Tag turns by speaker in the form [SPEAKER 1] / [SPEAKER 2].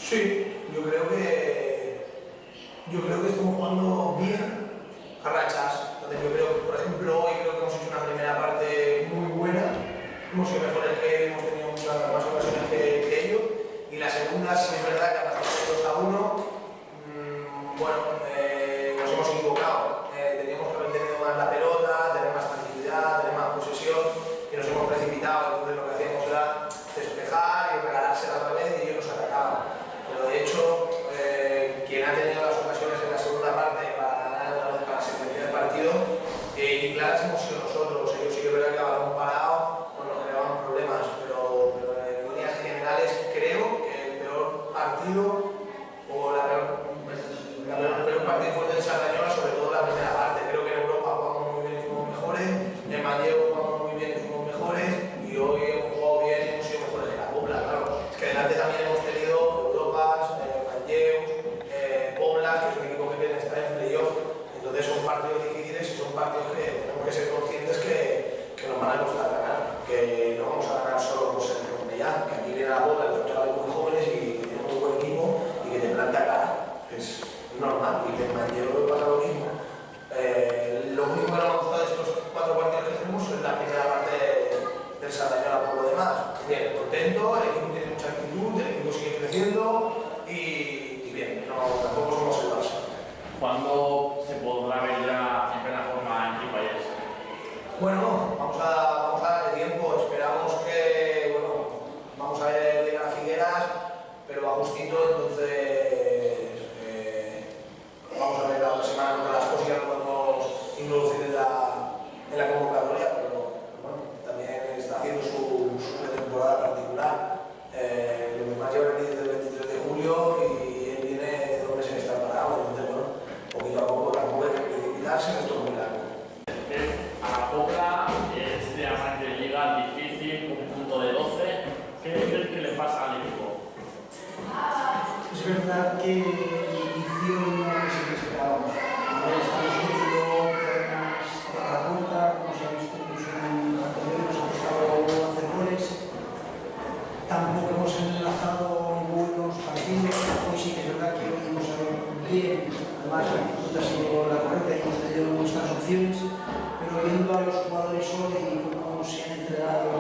[SPEAKER 1] Sí, yo creo que estamos jugando bien a rachas. Entonces yo creo que, por ejemplo, hoy creo que hemos hecho una primera parte muy buena. Hemos sido mejores que hemos tenido muchas más ocasiones que ellos. Y la segunda, sí es verdad que a pasar de 2-1, bueno, nos hemos equivocado. Teníamos que haber tenido más la pelota, tener más tranquilidad, tener más posesión y nos hemos precipitado. Entonces lo que hacíamos era despejar y regalársela otra vez y ellos nos atacaban. Pero de hecho, quien ha tenido las ocasiones en la segunda parte para ganar otra vez para la sentencia del partido, y claras hemos sido nosotros. Ellos sí que es verdad que ahora hemos parado, pues nos creaban problemas, pero en líneas generales creo que el peor partido o el peor partido fue el del Sardañola, sobre todo la primera parte. Creo que en Europa jugamos muy bien y fuimos mejores, en Manlleu jugamos muy bien y fuimos mejores, y hoy hemos jugado bien y hemos sido mejores que la Pobla, claro. Es que delante también hemos tenido Europas, Manlleu, Pobla, que es un equipo que quiere estar en playoff. Entonces son partidos difíciles y son partidos que tenemos que ser conscientes que nos van a costar ganar, que no vamos a ganar solo por ser Cornellá, que aquí viene la Pobla, los chavales muy jóvenes y tienen muy buen equipo y que te planta cara. Es normal, y que en Manlleu pasa lo mismo. Lo único que no me ha gustado de estos 4 partidos que tenemos es la primera parte del Sardañola. Por lo demás, bien, contento, el equipo tiene mucha actitud, el equipo sigue creciendo y bien, tampoco somos el Barça.
[SPEAKER 2] ¿Cuándo se podrá ver ya en plena forma en Quipayes?
[SPEAKER 1] Bueno, vamos a darle tiempo, esperamos que, vamos a ver llegar a Figueras, pero va justito, entonces vamos a ver la otra semana con las cosillas que podemos introducir en la convocatoria, pero bueno, también está haciendo su pretemporada particular. Lo demás llevan aquí desde el 23 de julio y él viene de 2 meses que está parado, entonces bueno, poquito a poco tampoco hay que precipitarse, esto es muy largo.
[SPEAKER 2] A la Pobla, este arranque de liga difícil, un punto de 12, ¿qué crees que le pasa al equipo?
[SPEAKER 3] Es verdad que el inicio no es el que esperábamos. Ahora estamos teniendo problemas a la puerta, como se ha visto incluso en anteriores, nos ha costado hacer goles. Tampoco hemos enlazado ningún bien, además la actitud ha sido la correcta y hemos tenido nuestras opciones, pero viendo a los jugadores hoy y cómo se han entregado